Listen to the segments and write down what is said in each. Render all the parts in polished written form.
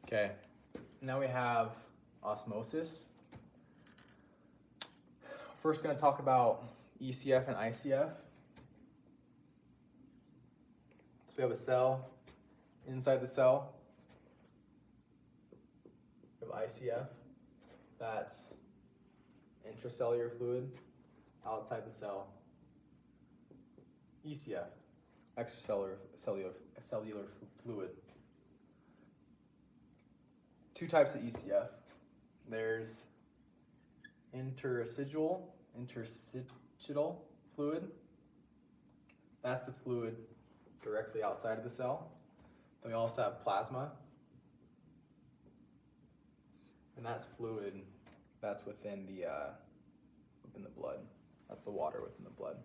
Okay, now we have osmosis. First, going to talk about ECF and ICF. So we have a cell. Inside the cell, we have ICF. That's intracellular fluid. Outside the cell, ECF, extracellular cellular fluid. Two types of ECF. There's interstitial fluid. That's the fluid directly outside of the cell. Then we also have plasma, and that's fluid that's within the blood. That's the water within the blood.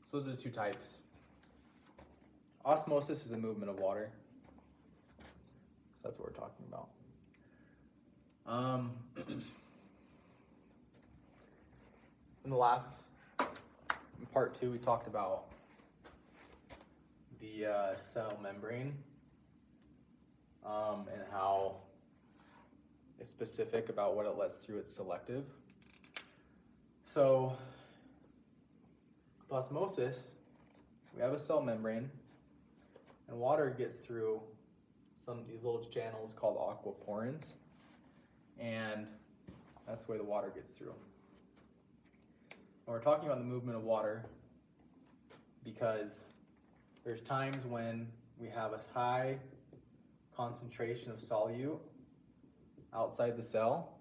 So those are the two types. Osmosis is the movement of water. So that's what we're talking about. In the last, in part 2, we talked about the cell membrane and how it's specific about what it lets through. It's selective. So with osmosis, we have a cell membrane, and water gets through some of these little channels called aquaporins, and that's the way the water gets through. And we're talking about the movement of water because there's times when we have a high concentration of solute outside the cell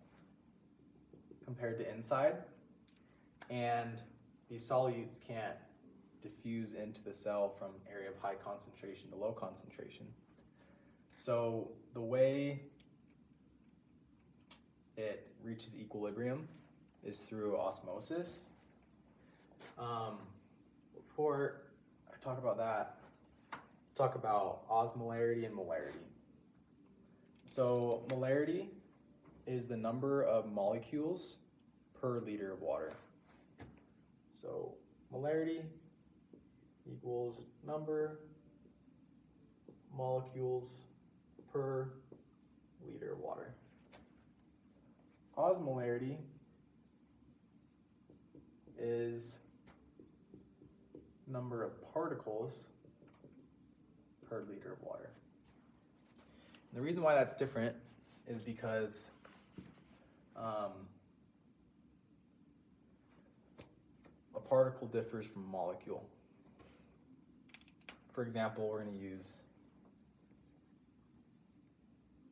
compared to inside, and these solutes can't diffuse into the cell from area of high concentration to low concentration. So the way it reaches equilibrium is through osmosis. Before I talk about that, talk about osmolarity and molarity. So molarity is the number of molecules per liter of water. So molarity equals number molecules per liter of water. Osmolarity is number of particles per liter of water. And the reason why that's different is because a particle differs from a molecule. For example, we're going to use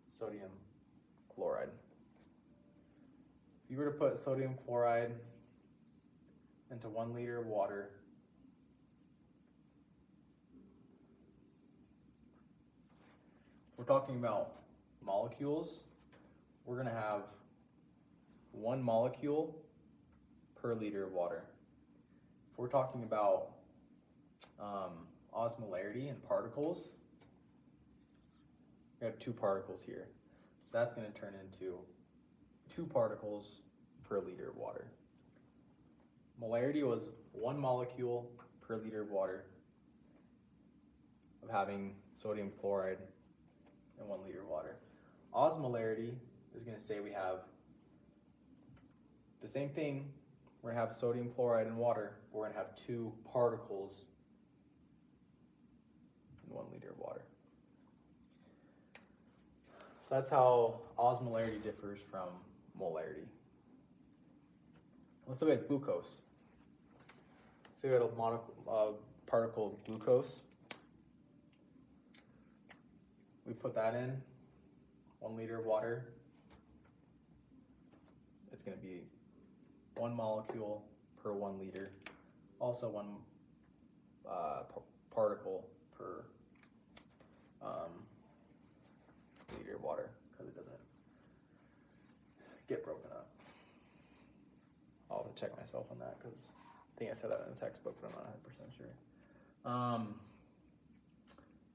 sodium chloride. If you were to put sodium chloride into 1 liter of water, if we're talking about molecules, we're going to have 1 molecule per liter of water. If we're talking about osmolarity and particles, we have 2 particles here. So that's going to turn into 2 particles per liter of water. Molarity was 1 molecule per liter of water of having sodium chloride in 1 liter of water. Osmolarity is going to say we have the same thing. We're going to have sodium chloride in water, but we're going to have 2 particles in 1 liter of water. So that's how osmolarity differs from molarity. Let's look at glucose. Let's see we had a particle of glucose. We put that in 1 liter of water. It's going to be 1 molecule per 1 liter. Also 1 particle per liter of water, because it doesn't get broken up. I'll have to check myself on that because I think I said that in the textbook, but I'm not 100% sure.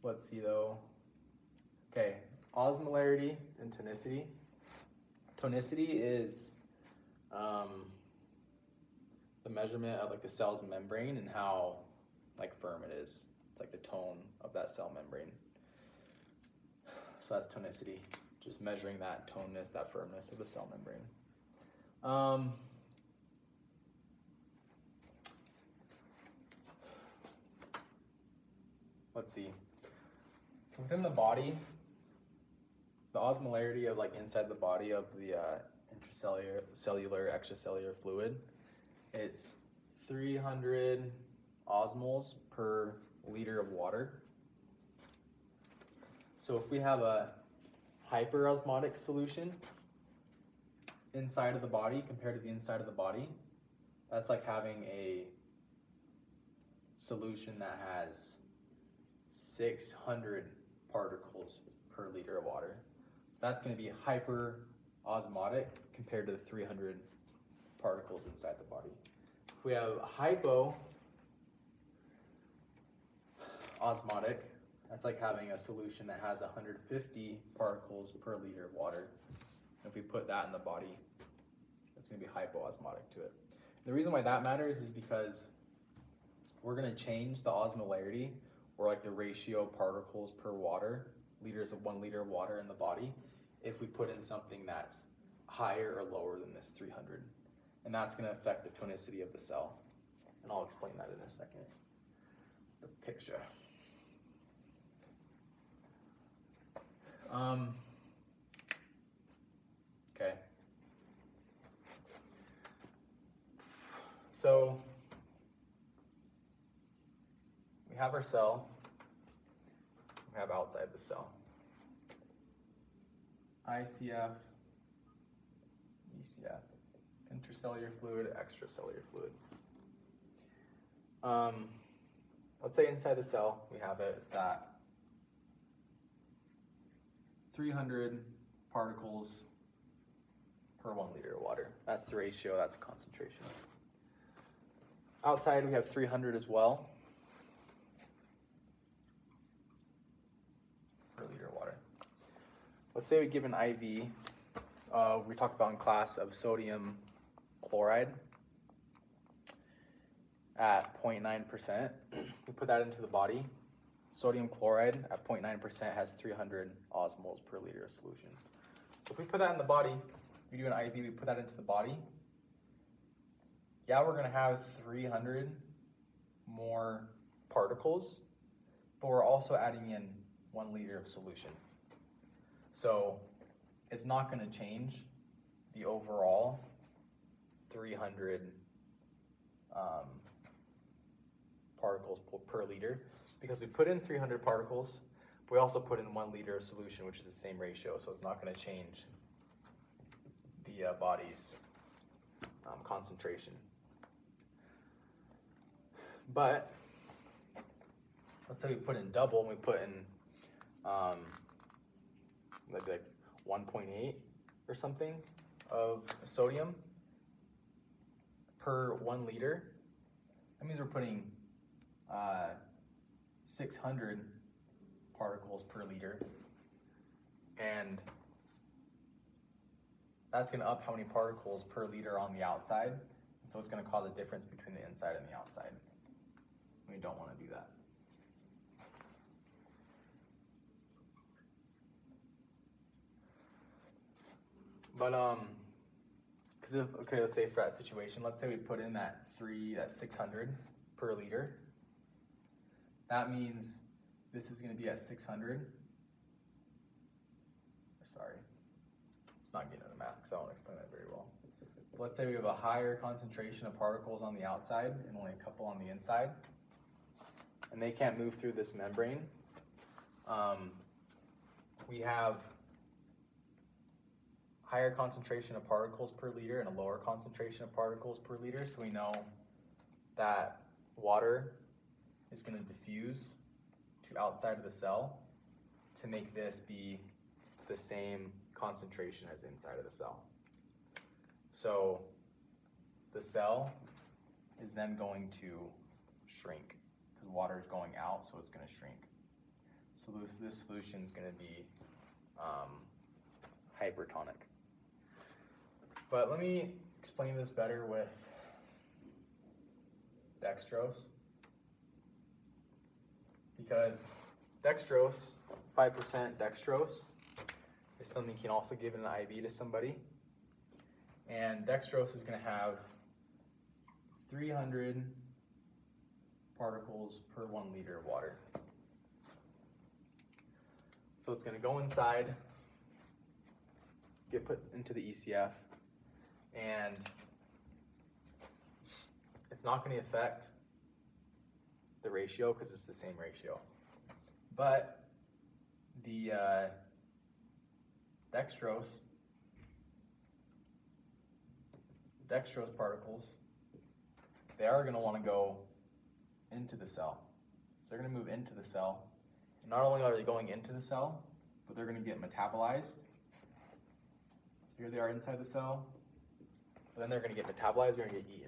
Let's see though. Okay, osmolarity and tonicity. Tonicity is the measurement of like the cell's membrane and how like firm it is. It's like the tone of that cell membrane. So So that's tonicity, just measuring that toneness, that firmness of the cell membrane. Let's see. Within the body, the osmolarity of like inside the body of the cellular, extracellular fluid, it's 300 osmoles per liter of water. So if we have a hyperosmotic solution inside of the body compared to the inside of the body, that's like having a solution that has 600 particles per liter of water. So that's going to be hyperosmotic compared to the 300 particles inside the body. If we have hypoosmotic, that's like having a solution that has 150 particles per liter of water. If we put that in the body, it's going to be hypoosmotic to it. The reason why that matters is because we're going to change the osmolarity, or like the ratio of particles per water, liters of 1 liter of water in the body, if we put in something that's higher or lower than this 300. And that's going to affect the tonicity of the cell. And I'll explain that in a second. The picture. Okay. So we have our cell. We have outside the cell. ICF, ECF, intercellular fluid, extracellular fluid. Let's say inside the cell we have it. It's at 300 particles per 1 liter of water. That's the ratio, that's the concentration. Outside we have 300 as well per liter of water. Let's say we give an IV, we talked about in class, of sodium chloride at 0.9%. We put that into the body. Sodium chloride at 0.9% has 300 osmoles per liter of solution. So if we put that in the body, we do an IV, we put that into the body. Yeah, we're going to have 300 more particles, but we're also adding in 1 liter of solution. So it's not going to change the overall 300 particles per liter, because we put in 300 particles, but we also put in 1 liter of solution, which is the same ratio, so it's not going to change the body's concentration. But let's say we put in double, and we put in like 1.8 or something of sodium per 1 liter. That means we're putting 600 particles per liter, and that's going to up how many particles per liter on the outside, so it's going to cause a difference between the inside and the outside. We don't want to do that. But okay, let's say for that situation, let's say we put in that 600 per liter. That means this is going to be at 600. Sorry, it's not getting into math because I won't explain that very well. But let's say we have a higher concentration of particles on the outside and only a couple on the inside, and they can't move through this membrane. We have higher concentration of particles per liter and a lower concentration of particles per liter, so we know that water is going to diffuse to outside of the cell to make this be the same concentration as inside of the cell. So the cell is then going to shrink because water is going out, so it's going to shrink. So this solution is going to be hypertonic. But let me explain this better with dextrose. Because dextrose, 5% dextrose, is something you can also give in an IV to somebody. And dextrose is going to have 300 particles per 1 liter of water. So it's going to go inside, get put into the ECF, and it's not going to affect the ratio because it's the same ratio. But the dextrose particles, they are going to want to go into the cell. So they're going to move into the cell. And not only are they going into the cell, but they're going to get metabolized. So here they are inside the cell. But then they're going to get metabolized, they're going to get eaten.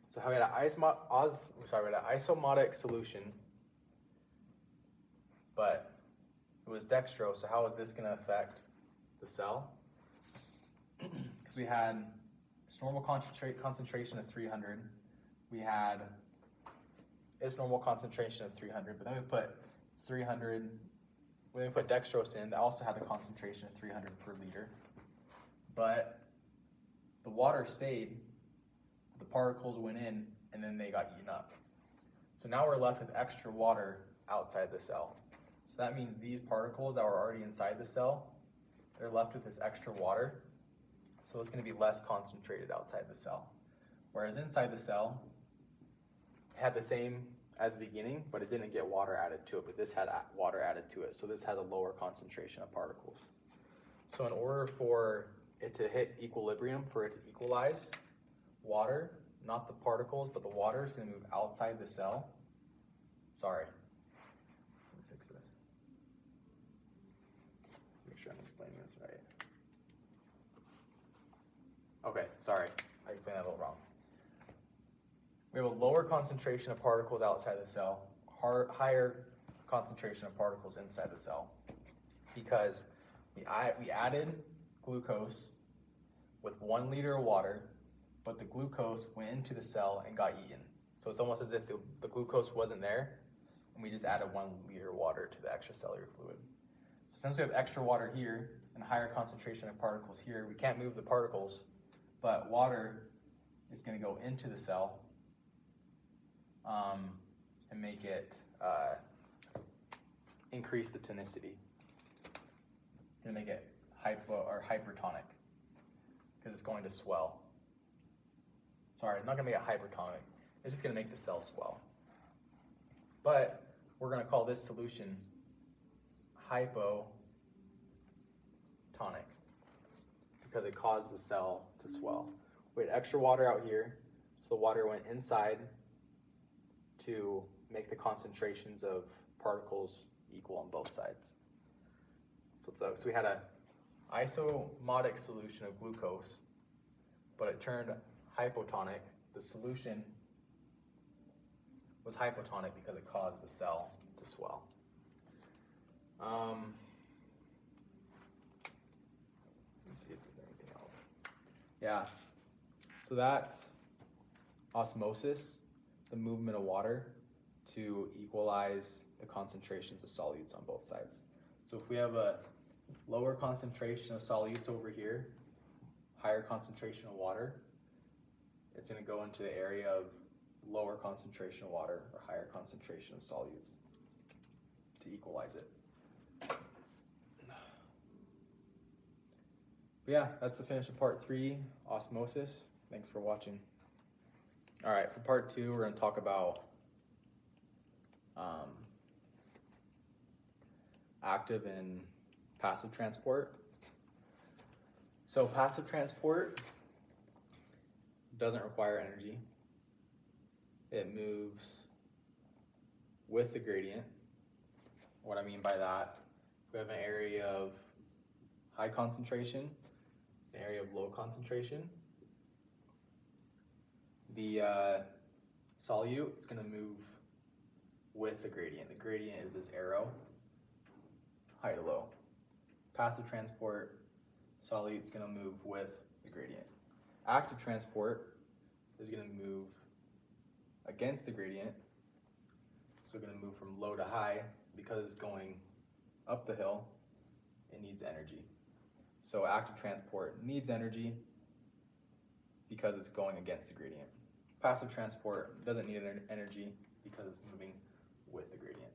So we had an isomotic solution, but it was dextrose. So how is this going to affect the cell? Because we had its normal concentration of 300. We had its normal concentration of 300, but then we put 300. When we put dextrose in, that also had the concentration of 300 per liter. But the water stayed. The particles went in, and then they got eaten up. So now we're left with extra water outside the cell. So that means these particles that were already inside the cell, they're left with this extra water. So it's going to be less concentrated outside the cell. Whereas inside the cell, it had the same as the beginning, but it didn't get water added to it, but this had water added to it. So this has a lower concentration of particles. So in order for it to hit equilibrium, for it to equalize, water, not the particles, but the water is going to move outside the cell. Sorry. Let me fix this. Make sure I'm explaining this right. Okay, sorry. I explained that a little wrong. We have a lower concentration of particles outside the cell, higher concentration of particles inside the cell, because we added glucose with 1 liter of water, but the glucose went into the cell and got eaten. So it's almost as if the glucose wasn't there, and we just added 1 liter of water to the extracellular fluid. So since we have extra water here and a higher concentration of particles here, we can't move the particles, but water is going to go into the cell and make it increase the tonicity. It's going to make it hypertonic because it's going to swell. Sorry, it's not going to make it hypertonic. It's just going to make the cell swell. But we're going to call this solution hypotonic because it caused the cell to swell. We had extra water out here, so the water went inside to make the concentrations of particles equal on both sides. So we had an isomotic solution of glucose, but it turned hypotonic. The solution was hypotonic because it caused the cell to swell. Let's see if there's anything else. Yeah, so that's osmosis, the movement of water to equalize the concentrations of solutes on both sides. So if we have a lower concentration of solutes over here, higher concentration of water, it's going to go into the area of lower concentration of water or higher concentration of solutes to equalize it. But yeah, that's the finish of part 3, osmosis. Thanks for watching. All right, for part 2, we're going to talk about active and passive transport. So passive transport doesn't require energy. It moves with the gradient. What I mean by that, we have an area of high concentration, an area of low concentration. The solute is going to move with the gradient. The gradient is this arrow, high to low. Passive transport, solute is going to move with the gradient. Active transport is going to move against the gradient. So we're going to move from low to high, because it's going up the hill, it needs energy. So active transport needs energy because it's going against the gradient. Passive transport doesn't need energy because it's moving with the gradient.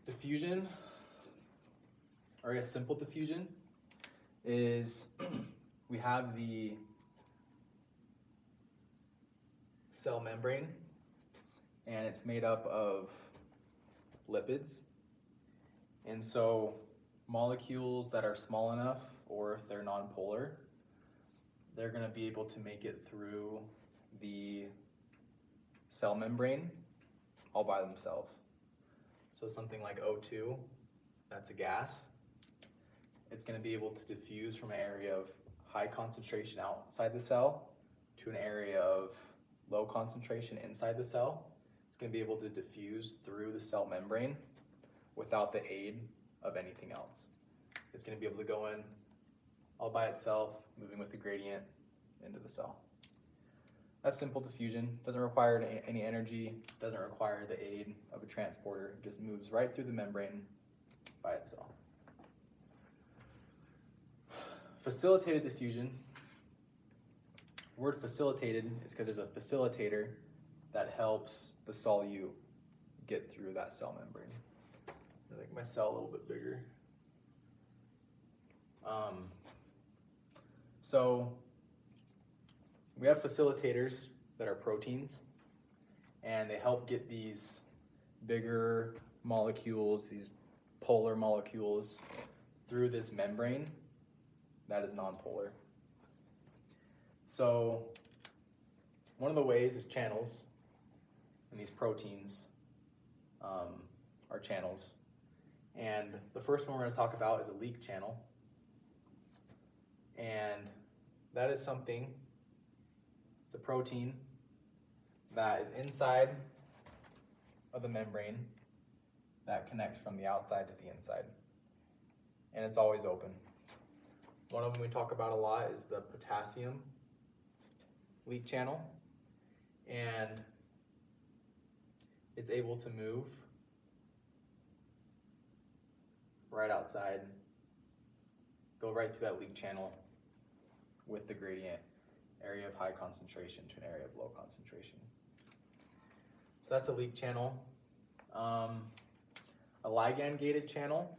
Diffusion, or a simple diffusion, is we have the cell membrane, and it's made up of lipids. And so molecules that are small enough, or if they're nonpolar, they're going to be able to make it through the cell membrane all by themselves. So something like O2, that's a gas. It's going to be able to diffuse from an area of high concentration outside the cell to an area of low concentration inside the cell. It's going to be able to diffuse through the cell membrane without the aid of anything else. It's going to be able to go in all by itself, moving with the gradient into the cell. That's simple diffusion. Doesn't require any energy, doesn't require the aid of a transporter. It just moves right through the membrane by itself. Facilitated diffusion. The word facilitated is because there's a facilitator that helps the solute get through that cell membrane. I make my cell a little bit bigger. So we have facilitators that are proteins, and they help get these bigger molecules, these polar molecules, through this membrane that is nonpolar. So one of the ways is channels, and these proteins are channels. And the first one we're going to talk about is a leak channel. And that is something, it's a protein that is inside of the membrane that connects from the outside to the inside. And it's always open. One of them we talk about a lot is the potassium leak channel. And it's able to move right outside, go right through that leak channel with the gradient, area of high concentration to an area of low concentration. So that's a leak channel. A ligand-gated channel,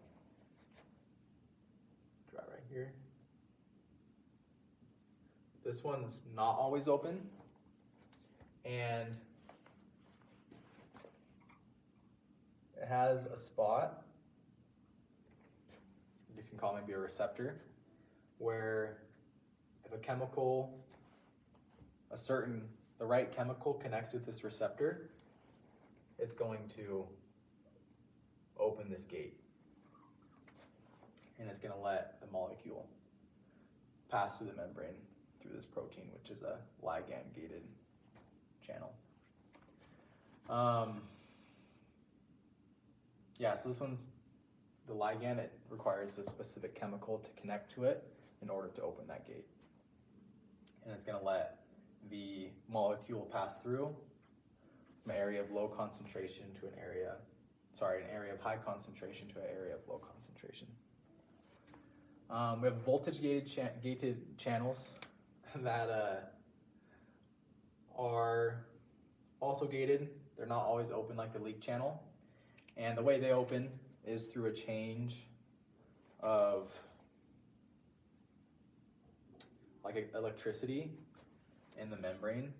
draw right here. This one's not always open, and it has a spot, I guess you can call it maybe a receptor, where if a chemical, the right chemical connects with this receptor, it's going to open this gate. And it's going to let the molecule pass through the membrane through this protein, which is a ligand-gated channel. Yeah, so this one's the ligand. It requires a specific chemical to connect to it in order to open that gate. And it's going to let the molecule pass through from an area of low concentration to an area of high concentration to an area of low concentration. We have voltage-gated channels that are also gated. They're not always open like the leak channel. And the way they open is through a change of like electricity in the membrane.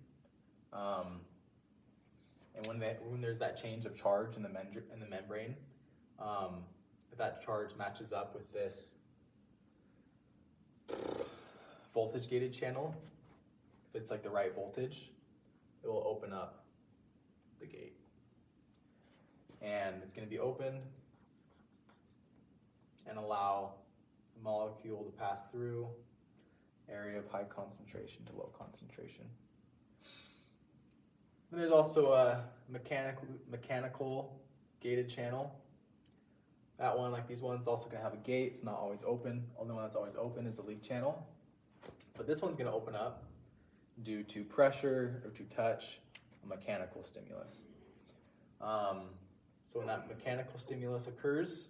And when there's that change of charge in the membrane, if that charge matches up with this voltage-gated channel, if it's like the right voltage, it will open up the gate. And it's going to be open and allow the molecule to pass through area of high concentration to low concentration. And there's also a mechanical gated channel. That one, like these ones, also going to have a gate. It's not always open. Only one that's always open is the leak channel. But this one's going to open up due to pressure or to touch, a mechanical stimulus. So when that mechanical stimulus occurs,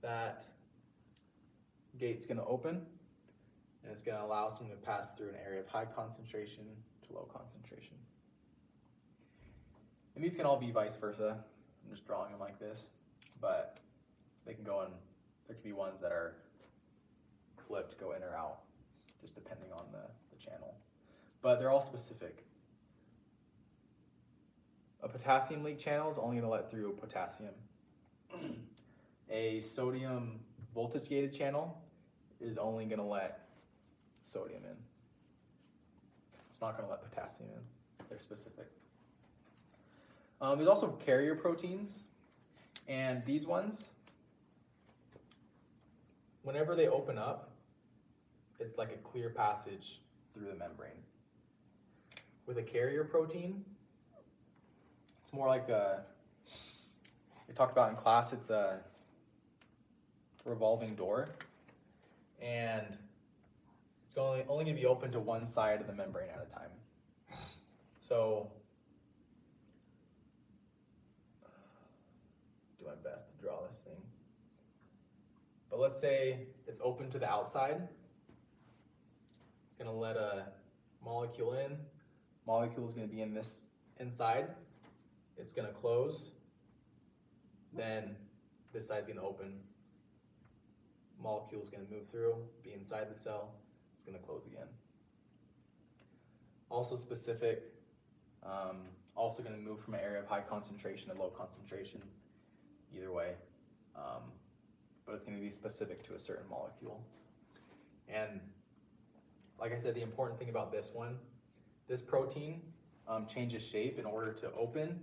that gate's going to open, and it's going to allow something to pass through an area of high concentration to low concentration. And these can all be vice versa. I'm just drawing them like this, but they can go in, there can be ones that are flipped, go in or out, just depending on the channel. But they're all specific. A potassium leak channel is only going to let through potassium. A sodium voltage gated channel is only going to let sodium in. It's not going to let potassium in. They're specific. There's also carrier proteins, and these ones, whenever they open up, it's like a clear passage through the membrane. With a carrier protein, it's more like we talked about in class, it's a revolving door, and it's only going to be open to one side of the membrane at a time. So, do my best to draw this thing. But let's say it's open to the outside. It's going to let a molecule in. Molecule is going to be in this inside. It's going to close. Then this side's going to open. Molecule is going to move through, be inside the cell. It's going to close again. Also specific, also going to move from an area of high concentration to low concentration, either way. But it's going to be specific to a certain molecule. And like I said, the important thing about this one, this protein changes shape in order to open,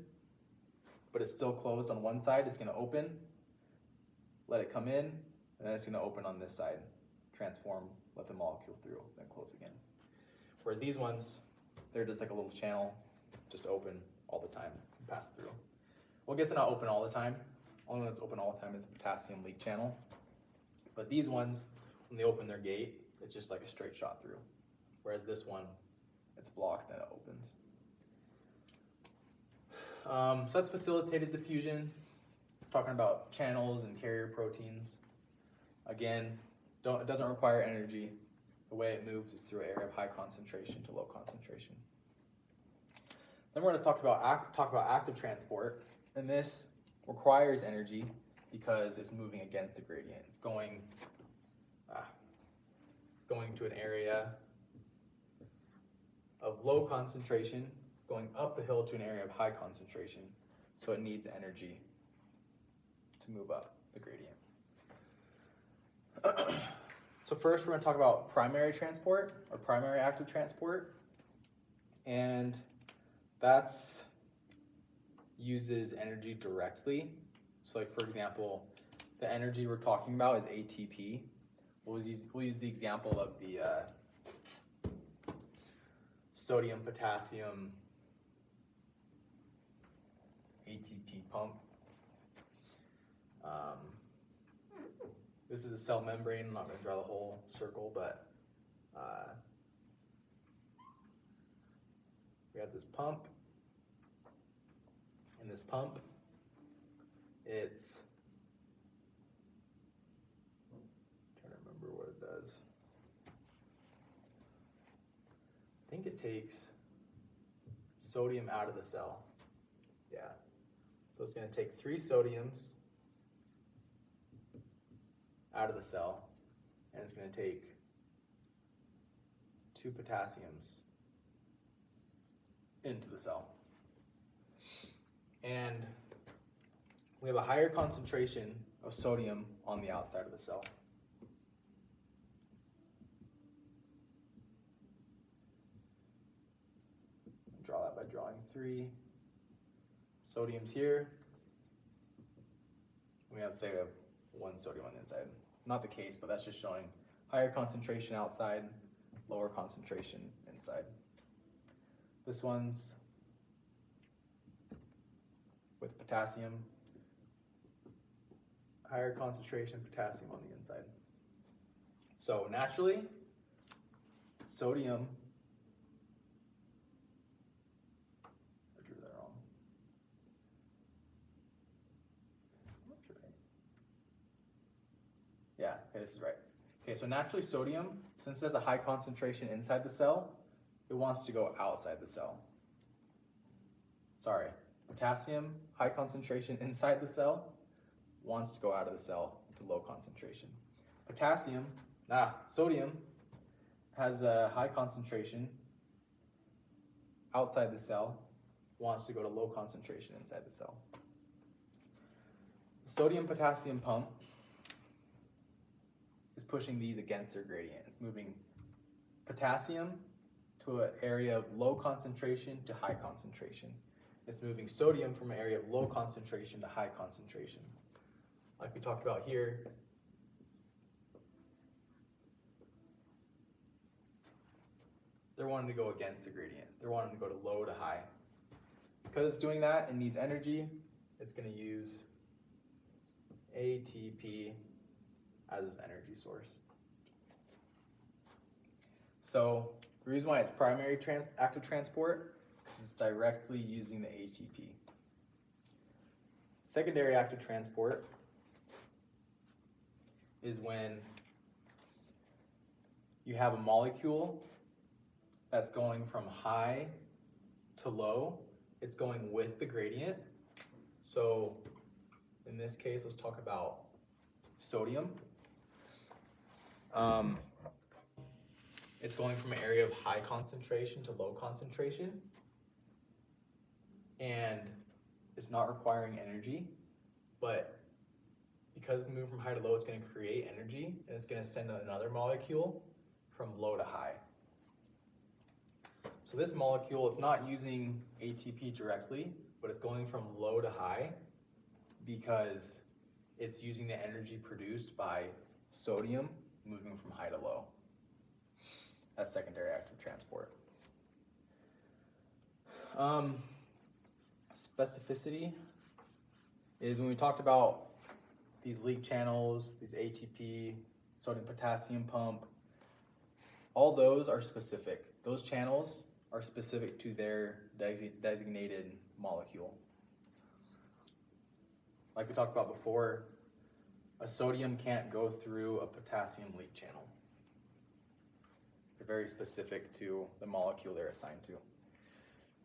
but it's still closed on one side. It's going to open, let it come in, and then it's going to open on this side, transform, let the molecule through, then close again. Where these ones, they're just like a little channel, just open all the time, pass through. Well, I guess they're not open all the time. Only one that's open all the time is a potassium leak channel. But these ones, when they open their gate, it's just like a straight shot through. Whereas this one, it's blocked, then it opens. So that's facilitated diffusion. Talking about channels and carrier proteins. Again, it doesn't require energy. The way it moves is through an area of high concentration to low concentration. Then we're going to talk about active transport, and this requires energy because it's moving against the gradient. It's going to an area of low concentration. It's going up the hill to an area of high concentration, so it needs energy to move up the gradient. So first we're going to talk about primary transport, or primary active transport, and that's uses energy directly. So like, for example, the energy we're talking about is ATP. We'll use the example of the sodium potassium ATP pump. This is a cell membrane. I'm not going to draw the whole circle, but we have this pump. And this pump, it's, I'm trying to remember what it does. I think it takes sodium out of the cell. Yeah. So it's going to take 3 sodiums out of the cell, and it's going to take 2 potassiums into the cell. And we have a higher concentration of sodium on the outside of the cell. Draw that by drawing 3 sodiums here. We have, say, we have 1 sodium on the inside. Not the case, but that's just showing higher concentration outside, lower concentration inside. This one's with potassium, higher concentration potassium on the inside. So naturally, sodium Yeah, okay, this is right. Okay, so naturally sodium, since it has a high concentration inside the cell, it wants to go outside the cell. Sorry, potassium, high concentration inside the cell, wants to go out of the cell to low concentration. Sodium has a high concentration outside the cell, wants to go to low concentration inside the cell. The sodium-potassium pump is pushing these against their gradient. It's moving potassium to an area of low concentration to high concentration. It's moving sodium from an area of low concentration to high concentration. Like we talked about here, they're wanting to go against the gradient. They're wanting to go to low to high. Because it's doing that, it needs energy. It's going to use ATP as its energy source. So the reason why it's primary active transport, because it's directly using the ATP. Secondary active transport is when you have a molecule that's going from high to low. It's going with the gradient. So in this case, let's talk about sodium. It's going from an area of high concentration to low concentration, and it's not requiring energy, but because it's moving from high to low, it's going to create energy, and it's going to send another molecule from low to high. So this molecule, it's not using ATP directly, but it's going from low to high because it's using the energy produced by sodium moving from high to low. That's secondary active transport. Specificity is when we talked about these leak channels, these ATP, sodium potassium pump, all those are specific. Those channels are specific to their designated molecule. Like we talked about before, a sodium can't go through a potassium leak channel. They're very specific to the molecule they're assigned to.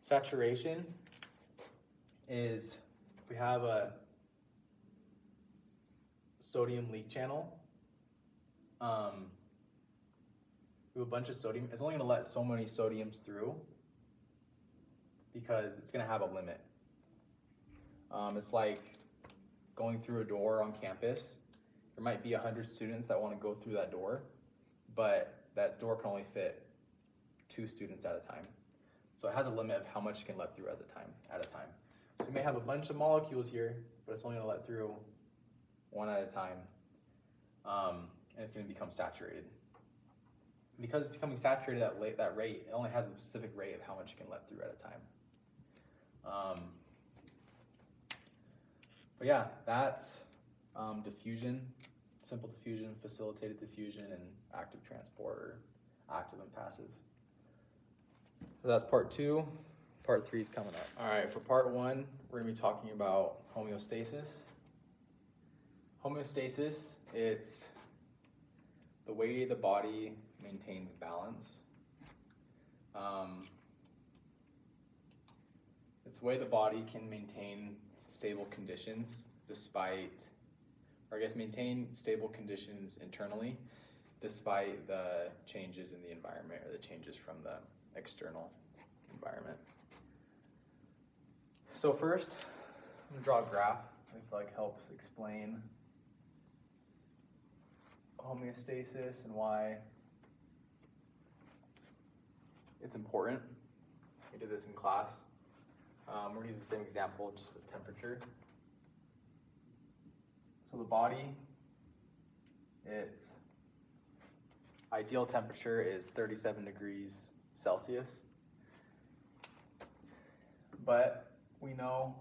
Saturation is, if we have a sodium leak channel, we have a bunch of sodium. It's only going to let so many sodiums through because it's going to have a limit. It's like going through a door on campus. There might be 100 students that want to go through that door, but that door can only fit 2 students at a time. So it has a limit of how much it can let through at a time. So you may have a bunch of molecules here, but it's only going to let through one at a time, and it's going to become saturated. Because it's becoming saturated at that rate, it only has a specific rate of how much it can let through at a time. But yeah, that's diffusion, simple diffusion, facilitated diffusion, and active transport, or active and passive. So that's part 2. Part 3 is coming up. All right, for part 1, we're going to be talking about homeostasis. Homeostasis, it's the way the body maintains balance. It's the way the body can maintain stable conditions maintain stable conditions internally despite the changes in the environment or the changes from the external environment. So first, I'm going to draw a graph. I feel like helps explain homeostasis and why it's important. We did this in class. We're going to use the same example just with temperature. So the body, its ideal temperature is 37 degrees Celsius. But we know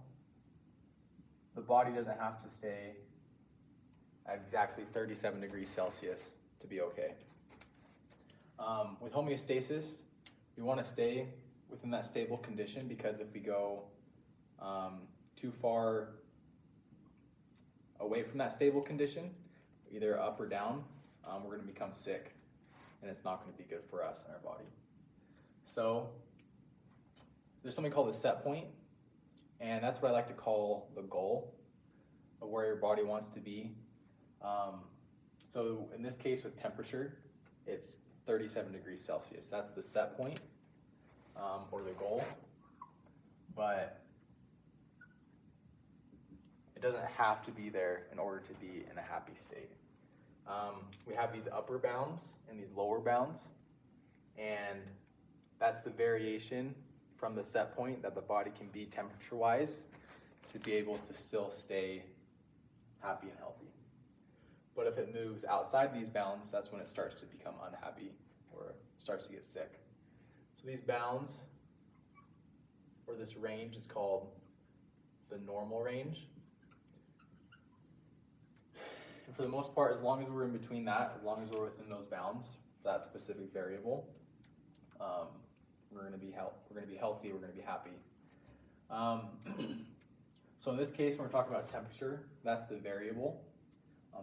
the body doesn't have to stay at exactly 37 degrees Celsius to be okay. With homeostasis, we want to stay within that stable condition, because if we go too far away from that stable condition, either up or down, we're going to become sick, and it's not going to be good for us and our body. So there's something called the set point, and that's what I like to call the goal of where your body wants to be. So in this case with temperature, it's 37 degrees Celsius. That's the set point, or the goal, but it doesn't have to be there in order to be in a happy state. We have these upper bounds and these lower bounds, and that's the variation from the set point that the body can be temperature-wise to be able to still stay happy and healthy. But if it moves outside these bounds, that's when it starts to become unhappy or starts to get sick. So these bounds, or this range, is called the normal range. And for the most part, as long as we're in between that, as long as we're within those bounds, for that specific variable, we're going to be healthy, we're going to be happy. So in this case, when we're talking about temperature, that's the variable.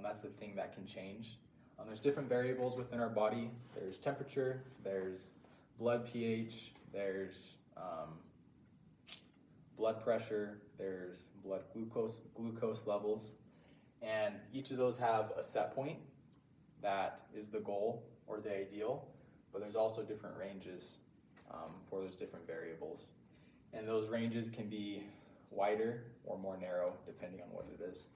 That's the thing that can change. There's different variables within our body. There's temperature, there's blood pH, there's blood pressure, there's blood glucose levels, and each of those have a set point that is the goal or the ideal, but there's also different ranges for those different variables. And those ranges can be wider or more narrow depending on what it is.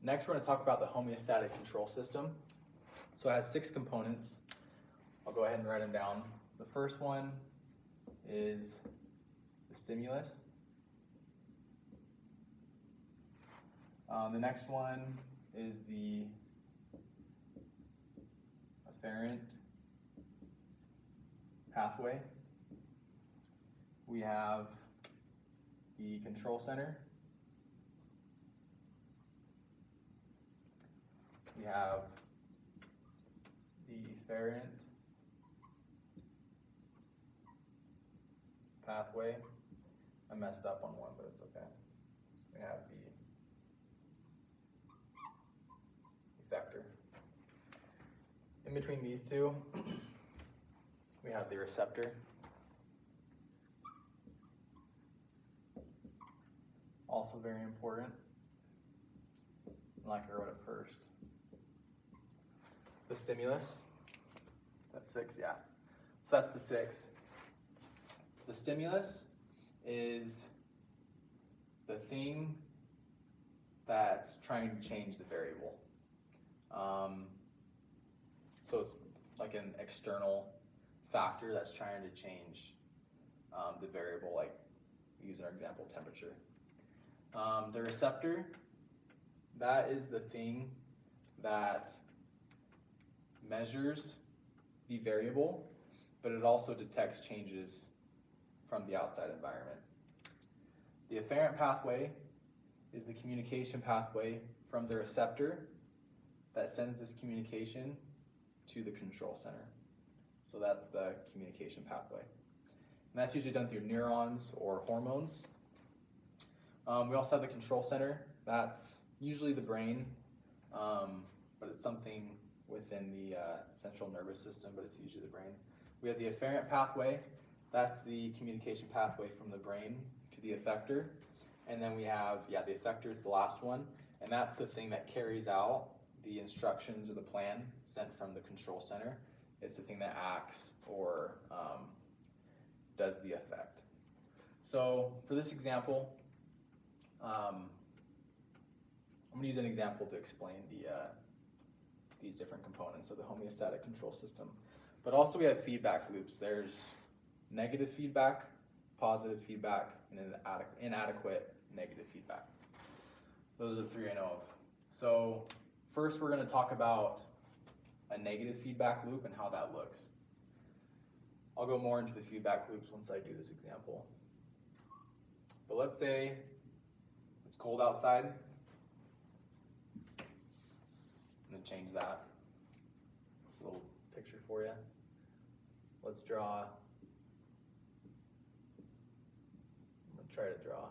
Next, we're going to talk about the homeostatic control system. So it has 6 components. I'll go ahead and write them down. The first one is the stimulus. The next one is the afferent pathway. We have the control center. We have the afferent pathway. I messed up on one, but it's okay. We have the effector. In between these two, we have the receptor. Also very important, like I wrote it first. The stimulus, that's 6, yeah. So that's the 6. The stimulus is the thing that's trying to change the variable. So it's like an external factor that's trying to change the variable, like we use in our example, temperature. The receptor, that is the thing that measures the variable, but it also detects changes from the outside environment. The afferent pathway is the communication pathway from the receptor that sends this communication to the control center. So that's the communication pathway. And that's usually done through neurons or hormones. We also have the control center. That's usually the brain, but it's something within the central nervous system, but it's usually the brain. We have the afferent pathway. That's the communication pathway from the brain to the effector. And then we have, the effector is the last one, and that's the thing that carries out the instructions or the plan sent from the control center. It's the thing that acts or does the effect. So for this example, I'm going to use an example to explain these different components of the homeostatic control system. But also we have feedback loops. There's negative feedback, positive feedback, and inadequate negative feedback. Those are the 3 I know of. So first we're going to talk about a negative feedback loop and how that looks. I'll go more into the feedback loops once I do this example. But let's say it's cold outside. I'm going to change that. It's a little picture for you. Let's draw. I'm going to try to draw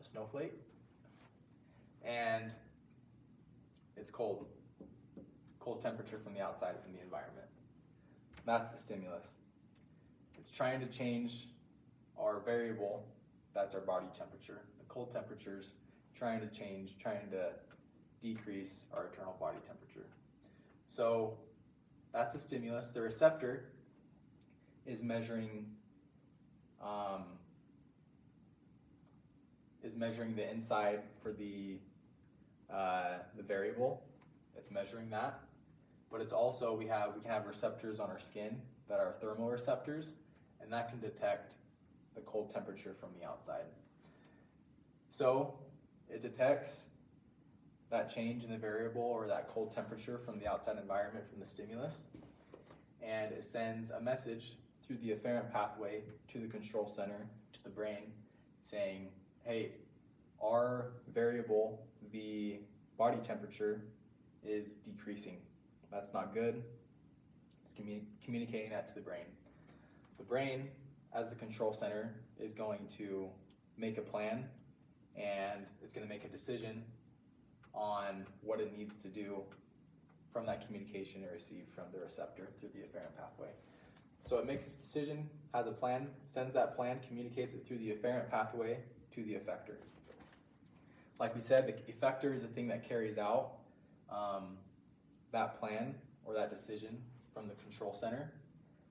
a snowflake. and it's cold temperature from the outside, from the environment. That's the stimulus. It's trying to change our variable, that's our body temperature. The cold temperature's trying to decrease our internal body temperature. So that's the stimulus. The receptor is measuring the inside for the variable. It's measuring that, but it's also we can have receptors on our skin that are thermoreceptors, and that can detect the cold temperature from the outside. So it detects that change in the variable or that cold temperature from the outside environment, from the stimulus, and it sends a message through the afferent pathway to the control center, to the brain, saying, hey, our variable, the body temperature, is decreasing. That's not good. It's communicating that to the brain. The brain, as the control center, is going to make a plan, and it's going to make a decision on what it needs to do from that communication it received from the receptor through the afferent pathway. So it makes its decision, has a plan, sends that plan, communicates it through the afferent pathway to the effector. Like we said, the effector is the thing that carries out that plan or that decision from the control center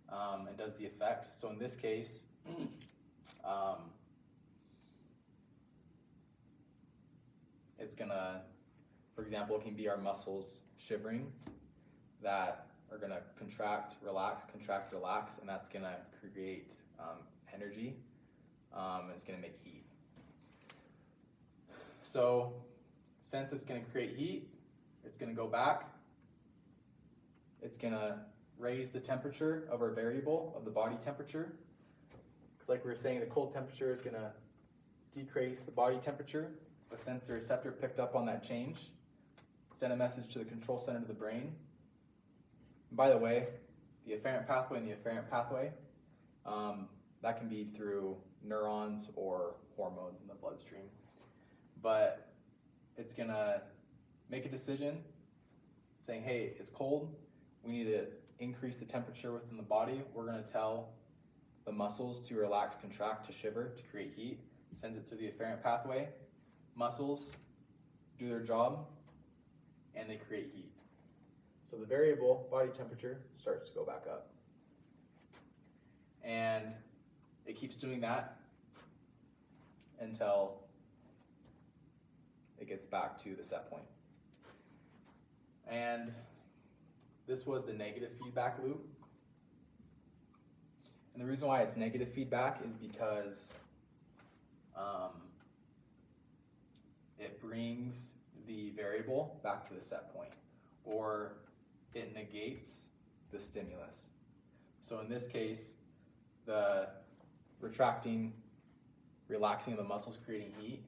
and does the effect. So in this case, it's gonna, for example, it can be our muscles shivering that are gonna contract, relax, and that's gonna create energy, and it's gonna make heat. So since it's gonna create heat, it's gonna go back, it's gonna raise the temperature of our variable, of the body temperature. Because like we were saying, the cold temperature is gonna decrease the body temperature, but since the receptor picked up on that change, send a message to the control center of the brain. And by the way, the afferent pathway and the afferent pathway, that can be through neurons or hormones in the bloodstream. But it's gonna make a decision saying, hey, it's cold, we need to increase the temperature within the body. We're gonna tell the muscles to relax, contract, to shiver, to create heat. Sends it through the afferent pathway. Muscles do their job, and they create heat. So the variable body temperature starts to go back up. And it keeps doing that until it gets back to the set point. And this was the negative feedback loop. And the reason why it's negative feedback is because it brings the variable back to the set point, or it negates the stimulus. So in this case, the retracting, relaxing of the muscles, creating heat,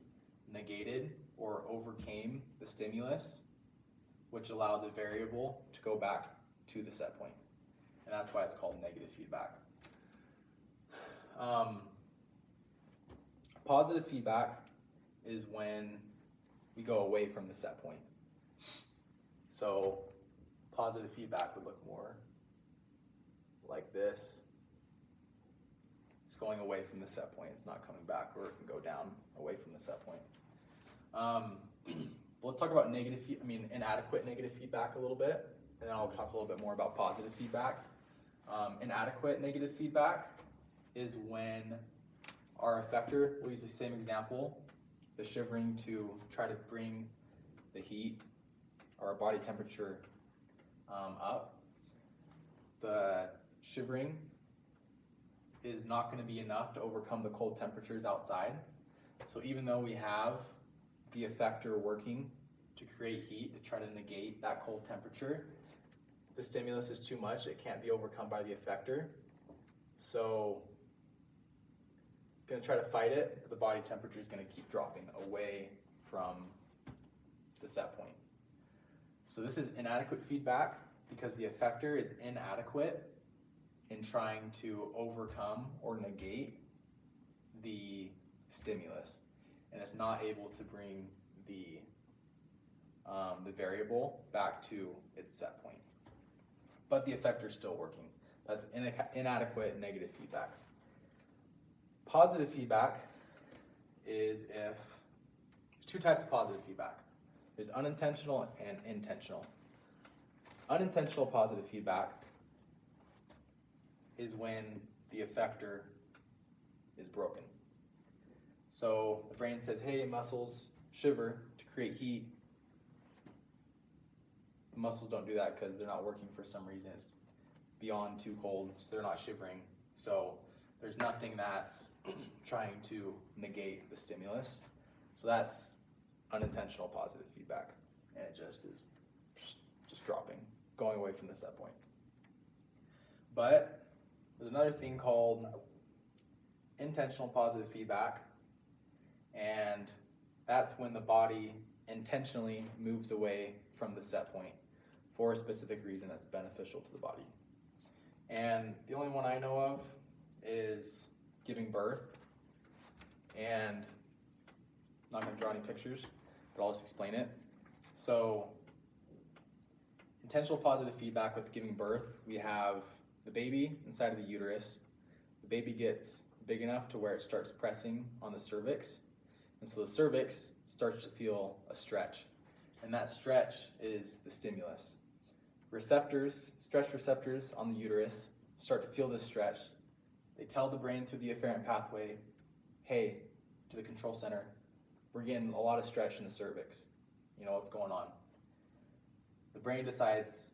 negated or overcame the stimulus, which allowed the variable to go back to the set point. And that's why it's called negative feedback. Positive feedback is when we go away from the set point. So positive feedback would look more like this. It's going away from the set point. It's not coming back, or it can go down away from the set point. Let's talk about inadequate negative feedback a little bit, and then I'll talk a little bit more about positive feedback. Inadequate negative feedback is when our effector, we'll use the same example, the shivering to try to bring the heat or our body temperature up. The shivering is not going to be enough to overcome the cold temperatures outside. So even though we have the effector working to create heat, to try to negate that cold temperature, the stimulus is too much. It can't be overcome by the effector. So it's going to try to fight it, but the body temperature is going to keep dropping away from the set point. So this is inadequate feedback because the effector is inadequate in trying to overcome or negate the stimulus, and it's not able to bring the the variable back to its set point. But the effector is still working. That's inadequate negative feedback. Positive feedback is if there's two types of positive feedback. There's unintentional and intentional. Unintentional positive feedback is when the effector is broken. So the brain says, hey, muscles shiver to create heat. The muscles don't do that because they're not working for some reason. It's beyond too cold, so they're not shivering. So there's nothing that's trying to negate the stimulus. So that's unintentional positive feedback. And it just is just dropping, going away from the set point. But there's another thing called intentional positive feedback, and that's when the body intentionally moves away from the set point for a specific reason that's beneficial to the body. And the only one I know of is giving birth, and I'm not going to draw any pictures, but I'll just explain it. So intentional positive feedback with giving birth, we have the baby inside of the uterus. The baby gets big enough to where it starts pressing on the cervix, and so the cervix starts to feel a stretch, and that stretch is the stimulus. Stretch receptors on the uterus start to feel this stretch. They tell the brain through the afferent pathway, hey, to the control center, we're getting a lot of stretch in the cervix. You know what's going on. The brain decides,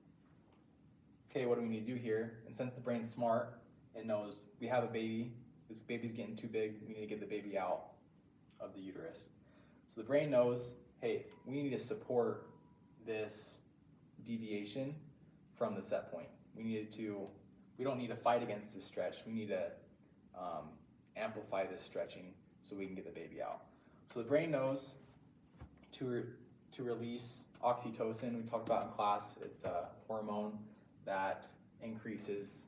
okay, what do we need to do here? And since the brain's smart, it knows we have a baby, this baby's getting too big, we need to get the baby out of the uterus. So the brain knows, hey, we need to support this deviation from the set point. We don't need to fight against this stretch, we need to amplify this stretching so we can get the baby out. So the brain knows to release oxytocin, we talked about in class. It's a hormone that increases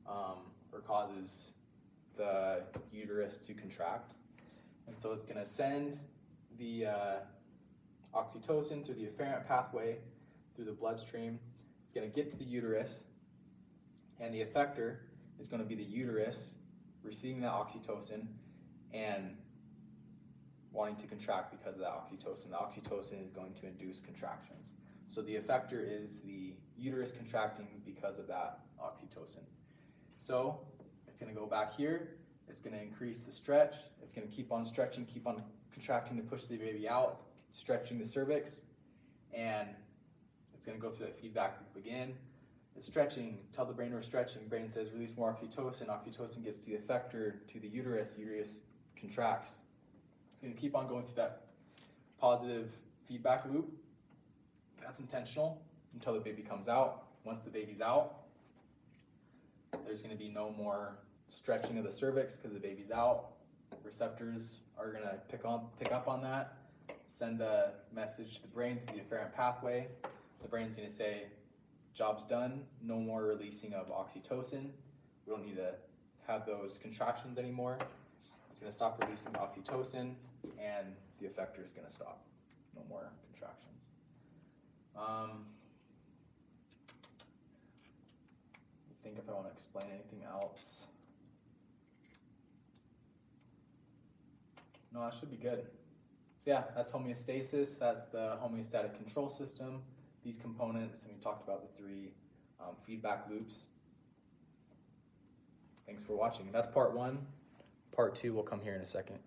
or causes the uterus to contract. And so it's going to send the oxytocin through the afferent pathway, through the bloodstream. It's going to get to the uterus, and the effector is going to be the uterus receiving that oxytocin and wanting to contract because of that oxytocin. The oxytocin is going to induce contractions. So the effector is the uterus contracting because of that oxytocin. So it's going to go back here. It's going to increase the stretch. It's going to keep on stretching, keep on contracting to push the baby out, stretching the cervix, and it's going to go through that feedback loop again. It's stretching, tell the brain we're stretching. Brain says release more oxytocin. Oxytocin gets to the effector, to the uterus contracts. It's going to keep on going through that positive feedback loop. That's intentional until the baby comes out. Once the baby's out, there's going to be no more stretching of the cervix because the baby's out. Receptors are going to pick up on that, send a message to the brain through the afferent pathway. The brain's going to say, job's done, no more releasing of oxytocin. We don't need to have those contractions anymore. It's going to stop releasing oxytocin, and the effector is going to stop. No more contractions. I think if I want to explain anything else. No, that should be good. So yeah, that's homeostasis. That's the homeostatic control system. These components, and we talked about the three feedback loops. Thanks for watching. That's part one. Part two will come here in a second.